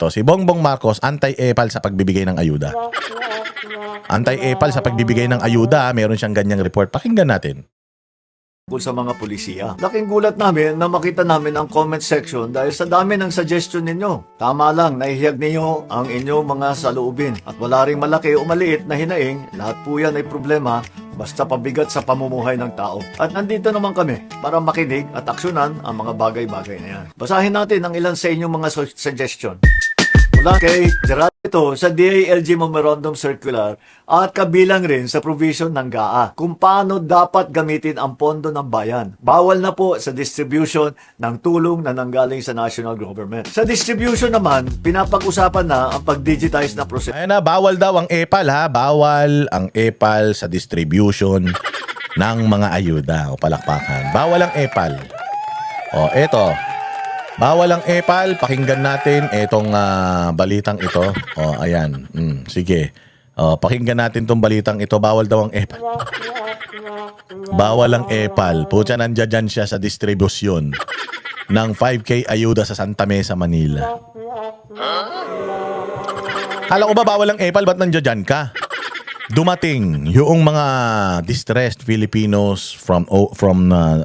To, si Bongbong Marcos, anti-epal sa pagbibigay ng ayuda. Anti-epal sa pagbibigay ng ayuda, meron siyang ganyang report. Pakinggan natin. Sa mga pulisiya. Laking gulat namin na makita namin ang comment section dahil sa dami ng suggestion ninyo. Tama lang, naihiyag ninyo ang inyong mga saloobin. At wala ring malaki o maliit na hinaing, lahat po yan ay problema basta pabigat sa pamumuhay ng tao. At nandito naman kami para makinig at aksyonan ang mga bagay-bagay na yan. Basahin natin ang ilan sa inyong mga suggestion. Mula kay Gerald ito sa DILG Memorandum Circular at kabilang rin sa provision ng GAA kung paano dapat gamitin ang pondo ng bayan. Bawal na po sa distribution ng tulong na nanggaling sa national government. Sa distribution naman, pinapag-usapan na ang pag-digitize na proseso. Ayan na, bawal daw ang epal ha. Bawal ang epal sa distribution ng mga ayuda o palakpakan. Bawal ang epal. O, eto. Bawal ang epal. Pakinggan natin itong balitang ito. O, ayan. Sige. O, pakinggan natin itong balitang ito. Bawal daw ang epal. Bawal ang epal. Pucha, nandiyan siya sa distribusyon ng 5K ayuda sa Santa Mesa, Manila. Kala ko ba bawal ang epal? Ba't nandiyan ka? Dumating yung mga distressed Filipinos from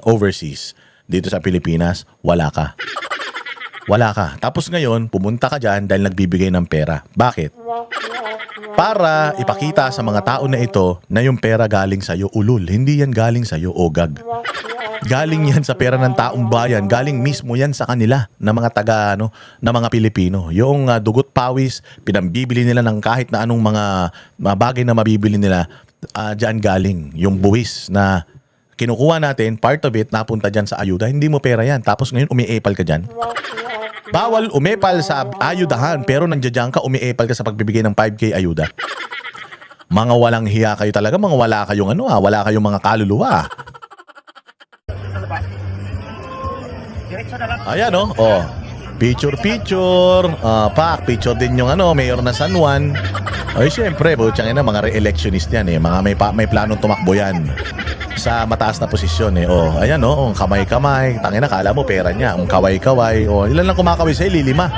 overseas dito sa Pilipinas, wala ka. Wala ka. Tapos ngayon, pumunta ka dyan dahil nagbibigay ng pera. Bakit? Para ipakita sa mga tao na ito na yung pera galing sa'yo ulul. Hindi yan galing sa'yo ogag. Galing yan sa pera ng taong bayan. Galing mismo yan sa kanila na mga na mga Pilipino. Yung dugot pawis, pinambibili nila ng kahit na anong mga bagay na mabibili nila, dyan galing. Yung buwis na kinukuha natin, part of it, napunta dyan sa ayuda. Hindi mo pera yan. Tapos ngayon, umiepal ka dyan. Bawal umepal sa ayudahan, pero nandiyan ka, umiepal ka sa pagbibigay ng 5K ayuda. Mga walang hiya kayo talaga, mga wala kayong wala kayong mga kaluluwa. Ayan oh. Picture. Picture din yung mayor na San Juan. Ay, syempre, butsang ina, mga re-electionist yan eh. Mga may planong tumakbo yan sa mataas na posisyon eh. Oh, ayan oh, kamay-kamay. Tangina, kala mo pera niya. Ang kaway-kaway. Oh, ilan lang kumakaway sa'yo? Lilima.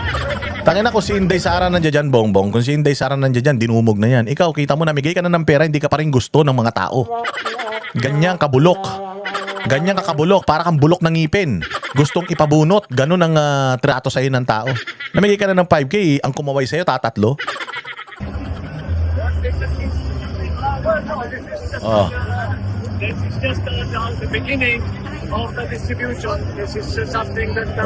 Tangina, kung si Inday Sara nandiyan dyan, Bongbong. Kung si Inday Sara nandiyan dyan, dinumog na yan. Ikaw, kita mo, namigay ka na ng pera, hindi ka pa rin gusto ng mga tao. Ganyan kabulok. Ganyan kakabulok. Para kang bulok ng ngipin. Gustong ipabunot. Ganun ang trato sa'yo ng tao. Namigay ka na ng 5K, ang kumaway sa'yo, tatatlo. Oh. This is just the beginning of the distribution. This is something that...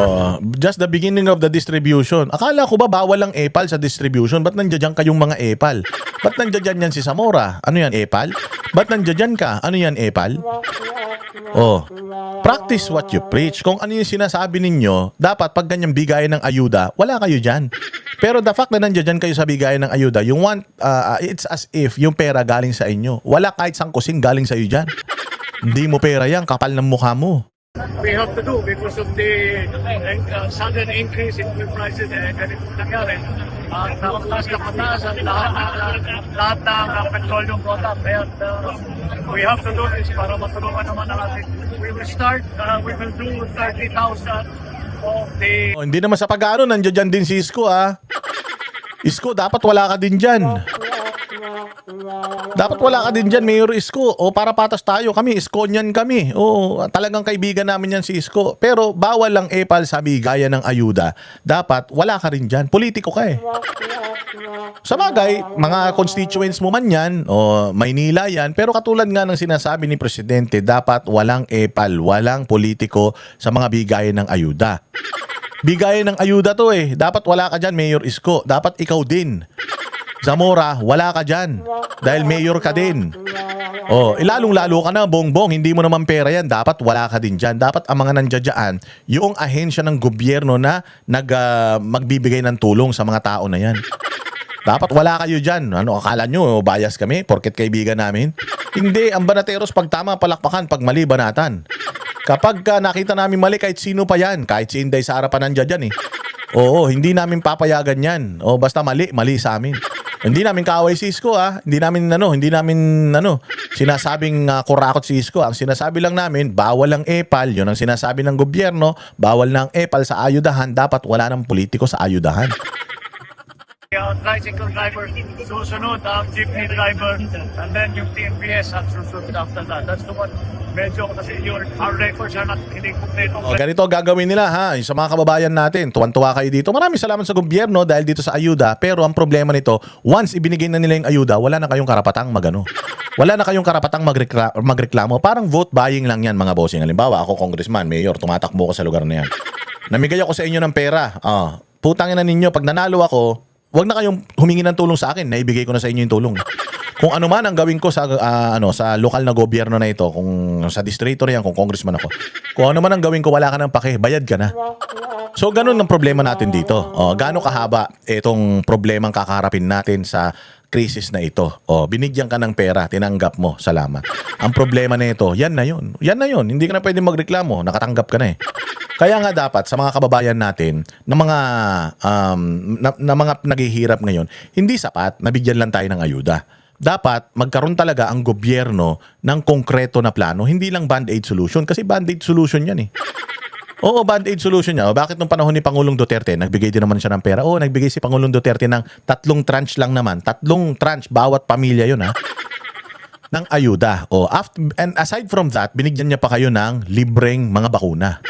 just the beginning of the distribution. Akala ko ba bawal ang epal sa distribution? Ba't nandiyan kayong mga epal? Ba't nandiyan yan si Zamora? Ano yan, epal? Ba't nandiyan ka? Ano yan, epal? Oh, practice what you preach. Kung ano yung sinasabi ninyo, dapat pag ganyang bigayan ng ayuda, wala kayo dyan. Pero the fact na nandiyan kayo sa bigayan ng ayuda, yung it's as if yung pera galing sa inyo. Wala kahit sangkusing galing sa iyo dyan. Hindi mo pera yan, kapal ng mukha mo. We have to do because of the sudden increase in food prices and ganito nangyari. Nakapataas na pataas at lahat ng petroleum product. We have to do this para matulungan naman natin. We will start, we will do 30,000 of the... Hindi naman sa pag-ano, nandiyan din si Isko Isko, dapat wala ka din dyan. Dapat wala ka din dyan, Mayor Isko. O para patas tayo, kami, Iskonian kami. O talagang kaibigan namin yan si Isko. Pero bawal lang epal sa bigayan ng ayuda. Dapat wala ka rin dyan. Politiko ka eh. Sa bagay, mga constituents mo man yan, o Maynila yan, pero katulad nga ng sinasabi ni Presidente, dapat walang epal, walang politiko sa mga bigayan ng ayuda. Bigayan ng ayuda to eh. Dapat wala ka dyan, Mayor Isko. Dapat ikaw din. Zamora, wala ka dyan. Dahil mayor ka din. Oh, ilalong-lalo ka na, Bongbong. Hindi mo naman pera yan. Dapat wala ka din dyan. Dapat ang mga nandiyan, yung ahensya ng gobyerno na magbibigay ng tulong sa mga tao na yan. Dapat wala kayo dyan. Ano, akala nyo, bias kami? Porket kaibigan namin? Hindi, ang banateros pag tama palakpakan, pag mali banatan. Kapag nakita namin mali, kahit sino pa yan, kahit si Inday Sara pa nandiyan dyan eh. Oo, hindi namin papayagan yan. O basta mali sa amin. Hindi namin kaaway si Isko Hindi namin sinasabing kurakot si Isko. Ang sinasabi lang namin, bawal ang epal. Yun ang sinasabi ng gobyerno, bawal na ang epal sa ayudahan. Dapat wala ng politiko sa ayudahan. tricycle driver, susunod ang jeepney driver, and then yung TNPS ang susunod after that. That's the one. Medyo kasi our records are not hindi kompleto. Ganito gagawin nila ha, yung sa mga kababayan natin. Tuwan-tuwa kayo dito. Maraming salamat sa gobyerno dahil dito sa ayuda. Pero ang problema nito, once ibinigay na nila yung ayuda, wala na kayong karapatang magano. Wala na kayong karapatang magreklamo. Parang vote buying lang yan mga bossing. Halimbawa, ako congressman, mayor, tumatakbo ko sa lugar na yan. Namigay ako sa inyo ng pera. Putangin na ninyo, pag nanalo ako, wag na kayong humingi ng tulong sa akin. Naibigay ko na sa inyo yung tulong. Kung ano man ang gawin ko sa sa lokal na gobyerno na ito, kung sa distrito na yan, kung congressman ako, kung ano man ang gawin ko, wala ka ng pake, bayad ka na. So ganun ang problema natin dito. Gaano kahaba itong problemang kakaharapin natin sa krisis na ito. Binigyan ka ng pera, tinanggap mo, salamat. Ang problema na ito, yan na yun. Yan na yun. Hindi ka na pwede magreklamo, nakatanggap ka na eh. Kaya nga dapat sa mga kababayan natin na mga na mga naghihirap ngayon, hindi sapat nabigyan lang tayo ng ayuda. Dapat magkaroon talaga ang gobyerno ng konkreto na plano, hindi lang band-aid solution kasi band-aid solution 'yan eh. Oo, band-aid solution niya. Bakit nung panahon ni Pangulong Duterte, nagbigay din naman siya ng pera? Nagbigay si Pangulong Duterte ng 3 tranche lang naman. 3 tranche bawat pamilya 'yon ha. Ng ayuda. And aside from that, binigyan niya pa kayo ng libreng mga bakuna.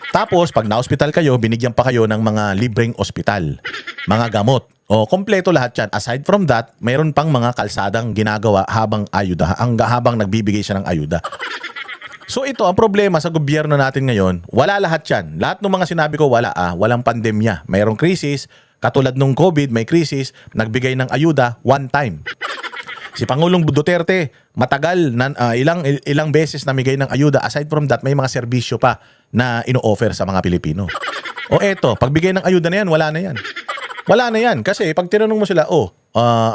Tapos, pag na-hospital kayo, binigyan pa kayo ng mga libreng ospital, mga gamot. Kompleto lahat yan. Aside from that, mayroon pang mga kalsadang ginagawa habang habang nagbibigay siya ng ayuda. So ito, ang problema sa gobyerno natin ngayon, wala lahat yan. Lahat ng mga sinabi ko, walang pandemya. Mayroong krisis, katulad nung COVID, may krisis, nagbigay ng ayuda one time. Si Pangulong Duterte, matagal, ilang beses namigay ng ayuda. Aside from that, may mga serbisyo pa na ino-offer sa mga Pilipino. Eto, pagbigay ng ayuda na yan, wala na yan. Wala na yan. Kasi pag tinanong mo sila,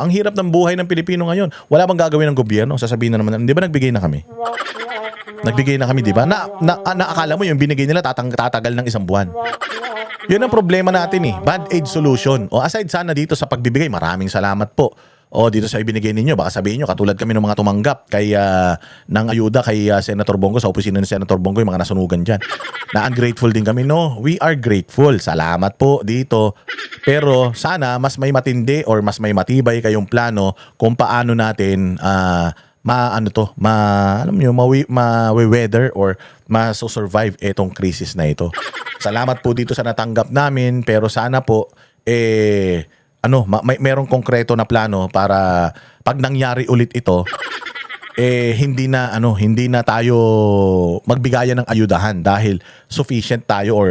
ang hirap ng buhay ng Pilipino ngayon, wala bang gagawin ng gobyerno? Sasabihin na naman, di ba nagbigay na kami? Nagbigay na kami, di ba? Akala mo yung binigay nila tatagal ng 1 buwan. Yun ang problema natin eh. Band-aid solution. Aside sana dito sa pagbibigay, maraming salamat po. Dito sa ibinigay ninyo, baka sabihin nyo, katulad kami ng mga tumanggap ng ayuda kay Senator Bongo, sa opisina ni Senator Bongo, yung mga nasunugan dyan. Na ungrateful din kami. No, we are grateful. Salamat po dito. Pero sana mas may matindi or mas may matibay kayong plano kung paano natin ma-weather or ma-survive itong krisis na ito. Salamat po dito sa natanggap namin, pero sana po merong konkreto na plano para pag nangyari ulit ito, hindi na tayo magbigayan ng ayudahan dahil sufficient tayo or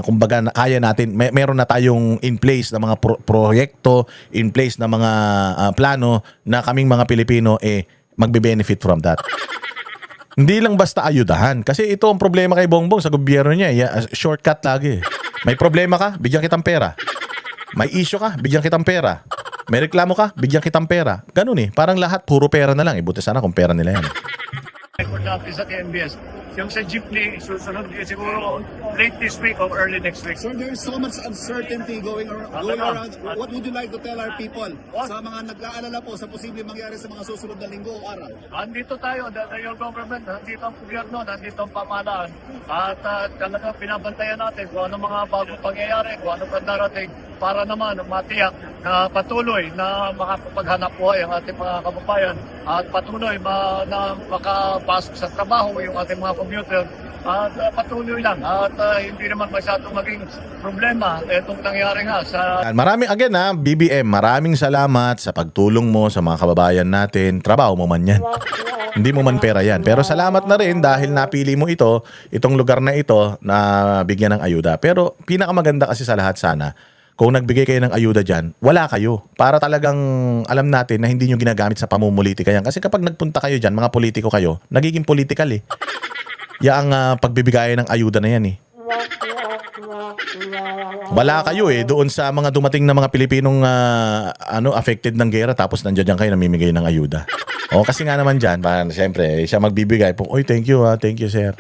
kumbaga kaya natin, meron na tayong in place na mga proyekto, in place na mga plano na kaming mga Pilipino magbe-benefit from that. Hindi lang basta ayudahan. Kasi ito ang problema kay Bongbong sa gobyerno niya. Shortcut lagi. May problema ka, bigyan kitang pera. May issue ka, bigyan kitang pera. May reklamo ka, bigyan kitang pera. Ganun eh. Parang lahat puro pera na lang. Buti sana kung pera nila yan. Record natin sa TNBS. Yung sa jeepney, susunod siguro late this week or early next week. So there's so much uncertainty going around. What would you like to tell our people sa mga nag-aalala po sa posibleng mangyari sa mga susunod na linggo o araw? Andito tayo, your government, nandito ang gobyerno, nandito ang pamahalaan. At talaga pinabantayan natin kung ano mga bagong pangyayari, kung ano pa darating para naman matiyak na patuloy na makapaghanap buhay ang ating mga kababayan at patuloy na makapasok sa trabaho yung ating mga commuter at patuloy lang at hindi naman masyadong maging problema itong nangyari nga sa... BBM, maraming salamat sa pagtulong mo sa mga kababayan natin. Trabaho mo man yan. Hindi mo man pera yan. Pero salamat na rin dahil napili mo itong lugar na ito na bigyan ng ayuda. Pero pinakamaganda kasi sa lahat sana, kung nagbigay kayo ng ayuda dyan, wala kayo. Para talagang alam natin na hindi nyo ginagamit sa pamumulitika yan. Kasi kapag nagpunta kayo dyan, mga politiko kayo, nagiging political eh. Yang pagbibigayan ng ayuda na yan eh. Wala kayo doon sa mga dumating na mga Pilipinong affected ng gera tapos nandiyan kayo namimigay ng ayuda. Kasi nga naman dyan, siyempre, siya magbibigay. Oy, thank you sir.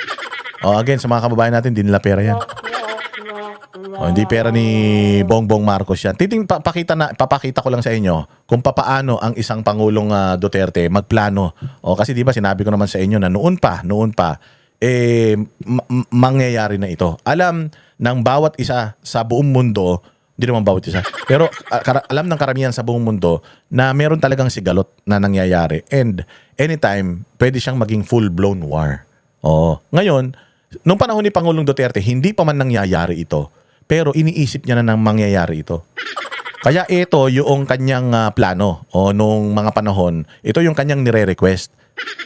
Again, sa mga kababayan natin, hindi nila pera yan. Hindi pera ni Bongbong Marcos yan. Papakita ko lang sa inyo kung papaano ang isang Pangulong Duterte magplano. Kasi di ba sinabi ko naman sa inyo na noon pa, mangyayari na ito. Alam ng bawat isa sa buong mundo Hindi naman bawat isa. Pero alam ng karamihan sa buong mundo na meron talagang sigalot na nangyayari. And anytime, pwede siyang maging full-blown war. Oo. Ngayon, nung panahon ni Pangulong Duterte, hindi pa man nangyayari ito. Pero iniisip niya na nang mangyayari ito. Kaya ito yung kanyang plano o nung mga panahon, ito yung kanyang nire-request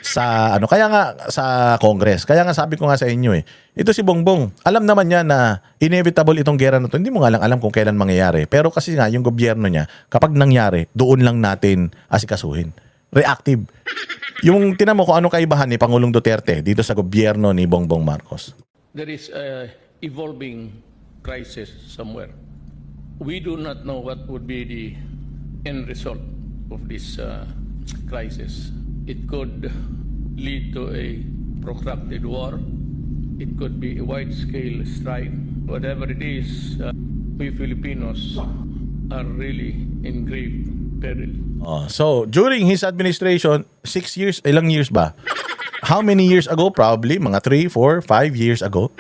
sa kaya nga sa Congress. Kaya nga sabi ko nga sa inyo ito si Bongbong, alam naman niya na inevitable itong gera na to. Hindi mo nga lang alam kung kailan mangyayari. Pero kasi nga yung gobyerno niya, kapag nangyari, doon lang natin asikasuhin. Reactive. Yung tinan mo kung ano kaibahan ni Pangulong Duterte dito sa gobyerno ni Bongbong Marcos. There is a evolving crisis somewhere. We do not know what would be the end result of this crisis. It could lead to a protracted war. It could be a wide-scale strike. Whatever it is, we Filipinos are really in grave peril. So, during his administration, 6 years, ilang years ba? How many years ago? Probably mga 3, 4, 5 years ago.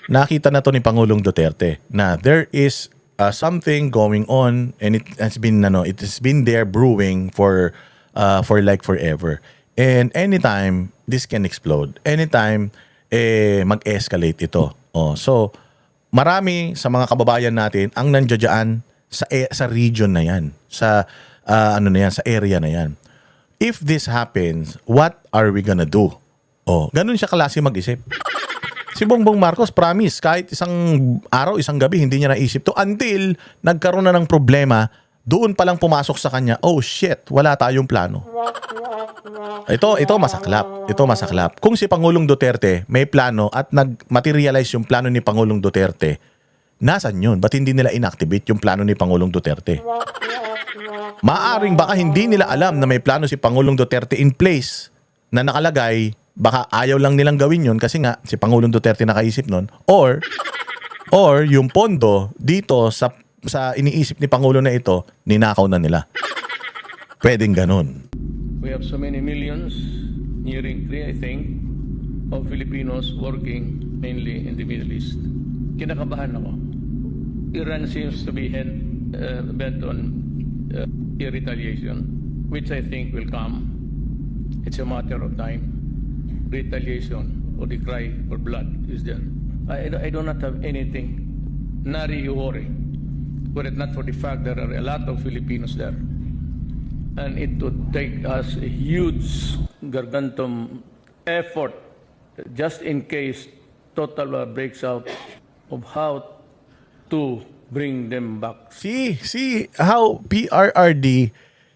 Nakita na to ni Pangulong Duterte na there is something going on and it has been there brewing for like forever. And anytime this can explode. Anytime mag-escalate ito. So marami sa mga kababayan natin ang nandiyan sa region na 'yan, sa sa area na 'yan. If this happens, what are we gonna do? Ganun siya klase mag-isip. Si Bongbong Marcos, promise, kahit isang araw, isang gabi, hindi niya naisip to until nagkaroon na ng problema, doon palang pumasok sa kanya, oh shit, wala tayong plano. Ito masaklap. Ito masaklap. Kung si Pangulong Duterte may plano at nag-materialize yung plano ni Pangulong Duterte, nasan yun? Ba't hindi nila inactivate yung plano ni Pangulong Duterte? Maaring baka hindi nila alam na may plano si Pangulong Duterte in place na nakalagay. Baka ayaw lang nilang gawin yun kasi nga si Pangulong Duterte nakaisip nun. Or yung pondo dito sa iniisip ni Pangulo na ito, ninakaw na nila. Pwedeng ganun. We have so many millions, nearing 3, I think, of Filipinos working mainly in the Middle East. Kinakabahan ako. Iran seems to be bent on a retaliation, which I think will come. It's a matter of time. Retaliation or the cry for blood is there. I do not have anything nari worry, were it not for the fact there are a lot of Filipinos there. And it would take us a huge gargantum effort just in case total war breaks out of how to bring them back. See how PRRD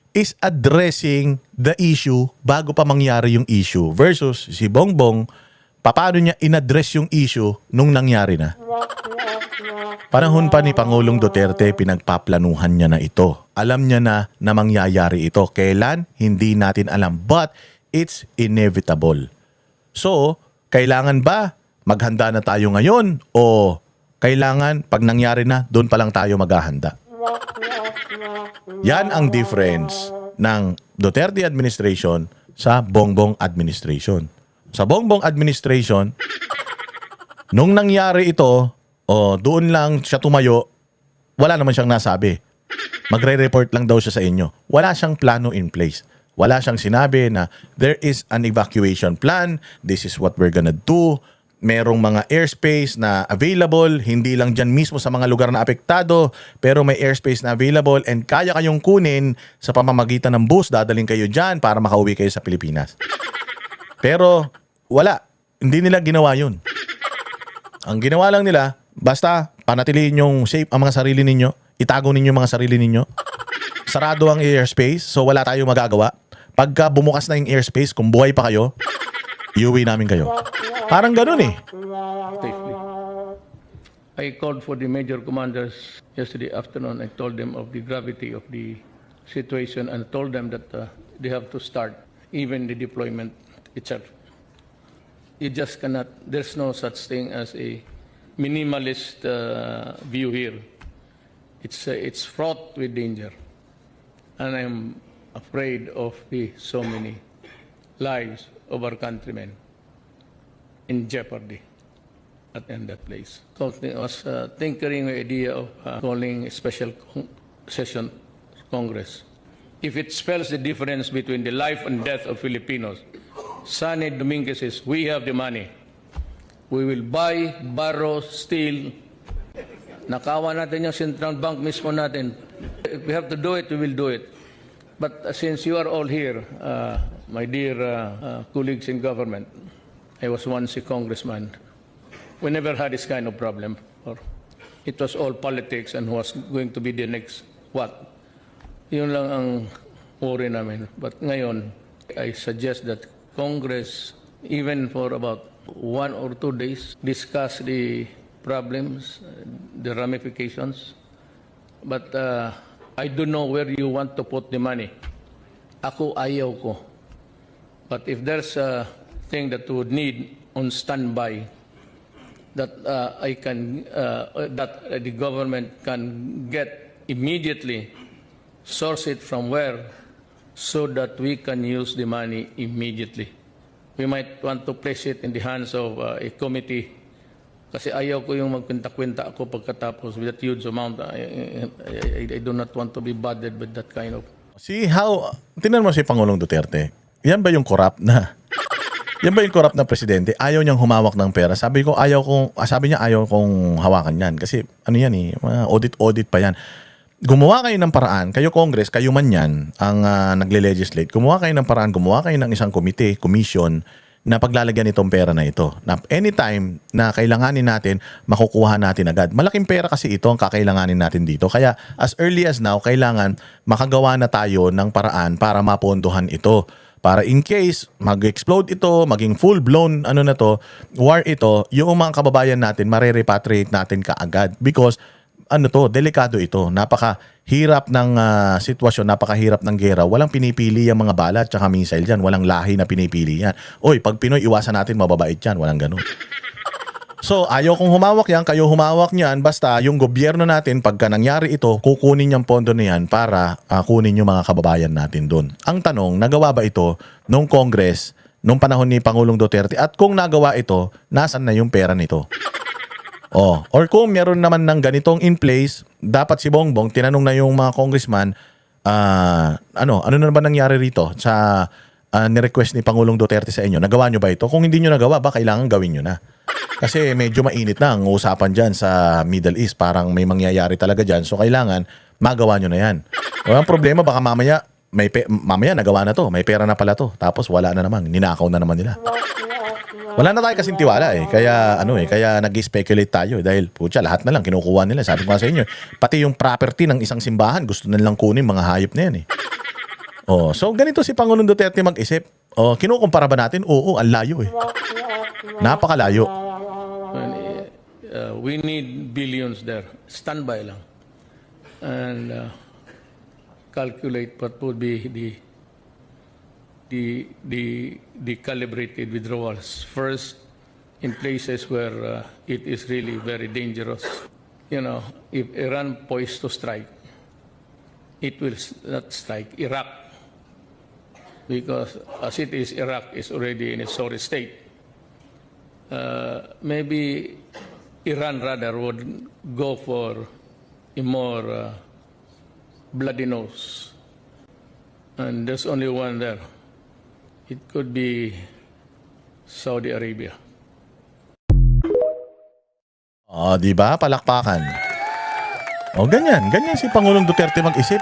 is addressing the issue bago pa mangyari yung issue versus si Bongbong, paano niya inaddress yung issue nung nangyari na. Panahon pa ni Pangulong Duterte, pinagpaplanuhan niya na ito. Alam niya na mangyayari ito. Kailan? Hindi natin alam. But it's inevitable. So, kailangan ba maghanda na tayo ngayon? O kailangan pag nangyari na, doon pa lang tayo maghahanda? Yan ang difference ng Duterte administration sa Bongbong administration. Sa Bongbong administration, nung nangyari ito, doon lang siya tumayo, wala naman siyang nasabi. Magre-report lang daw siya sa inyo. Wala siyang plano in place. Wala siyang sinabi na there is an evacuation plan, this is what we're gonna do. Merong mga airspace na available, hindi lang dyan mismo sa mga lugar na apektado, pero may airspace na available and kaya kayong kunin sa pamamagitan ng bus, dadaling kayo dyan para makauwi kayo sa Pilipinas. Pero wala, hindi nila ginawa yun. Ang ginawa lang nila, basta panatilihin yung safe ang mga sarili ninyo, itago ninyo mga sarili ninyo, sarado ang airspace, so wala tayong magagawa. Pagka bumukas na yung airspace, kung buhay pa kayo, iuwi namin kayo. Parang ganun Safely. I called for the major commanders yesterday afternoon. I told them of the gravity of the situation and told them that they have to start even the deployment itself. You just cannot, there's no such thing as a minimalist view here. It's fraught with danger. And I'm afraid of the so many lives of our countrymen in jeopardy. attend that place. So I was tinkering the idea of calling a special session Congress. If it spells the difference between the life and death of Filipinos, Sonny Dominguez says, we have the money. We will buy, borrow, steal. Nakawa natin yung Central Bank mismo natin. If we have to do it, we will do it. But since you are all here, my dear colleagues in government, I was once a congressman. We never had this kind of problem. Or it was all politics and who was going to be the next what. Yun lang ang worry namin. But ngayon, I suggest that Congress, even for about 1 or 2 days, discuss the problems, the ramifications. But I don't know where you want to put the money. Ako, ayaw ko. But if there's a thing that would need on standby, that I can, that the government can get immediately, source it from where, so that we can use the money immediately. We might want to place it in the hands of a committee. Kasi ayaw ko yung magkwenta-kwenta ako pagkatapos with that huge amount. I do not want to be bothered with that kind of... See how, tingnan mo si Pangulong Duterte. Yan ba yung corrupt na? Yan ba yung corrupt na presidente? Ayaw niyang humawak ng pera. Sabi niya ayaw kong hawakan yan. Kasi ano yan eh, audit pa yan. Gumawa kayo ng paraan, kayo Congress, kayo man yan, ang nagle-legislate, gumawa kayo ng paraan, gumawa kayo ng isang komite, commission, na paglalagyan itong pera na ito. Na anytime na kailanganin natin, makukuha natin agad. Malaking pera kasi ito ang kakailanganin natin dito. Kaya as early as now, kailangan makagawa na tayo ng paraan para mapondohan ito. Para in case mag-explode ito, maging full-blown war ito, yung mga kababayan natin, mare-repatriate natin kaagad. Because delikado ito. Napakahirap ng sitwasyon, napakahirap ng gera. Walang pinipili yung mga bala at saka missile dyan. Walang lahi na pinipili yan. Oy, pag Pinoy, iwasan natin mababait yan. Walang ganun. So, ayaw kong humawak yan, kayo humawak niyan. Basta yung gobyerno natin, pagka nangyari ito, kukunin yung pondo na yan para kunin yung mga kababayan natin doon. Ang tanong, nagawa ba ito nung Congress, nung panahon ni Pangulong Duterte? At kung nagawa ito, nasan na yung pera nito? Or kung meron naman ng ganitong in place, dapat si Bongbong, tinanong na yung mga congressman, ano na ba nangyari rito sa ni-request ni Pangulong Duterte sa inyo? Nagawa nyo ba ito? Kung hindi nyo nagawa, ba kailangan gawin nyo na? Kasi medyo mainit na ang usapan dyan sa Middle East. Parang may mangyayari talaga dyan. So kailangan magawa nyo na yan. Walang problema, baka mamaya nagawa na to. May pera na pala to. Tapos wala na naman. Ninakaw na naman nila. Wala na tayo kasing tiwala eh. Kaya kaya nag-speculate tayo dahil putya lahat na lang kinukuha nila. Sabi ko nga sa inyo, pati yung property ng isang simbahan gusto nilang kunin mga hayop na yan eh. So ganito si Pangulong Duterte mag-isip. Kinukumpara ba natin? Oo, ang layo eh. Napakalayo. We need billions there. Standby lang. And calculate what would be the calibrated withdrawals. First, in places where it is really very dangerous. You know, if Iran poised to strike, it will not strike Iraq. Because as it is, Iraq is already in a sorry state. Maybe Iran rather would go for a more bloody nose. And there's only one there. It could be Saudi Arabia. Di ba? Palakpakan. Ganyan si Pangulong Duterte mag-isip.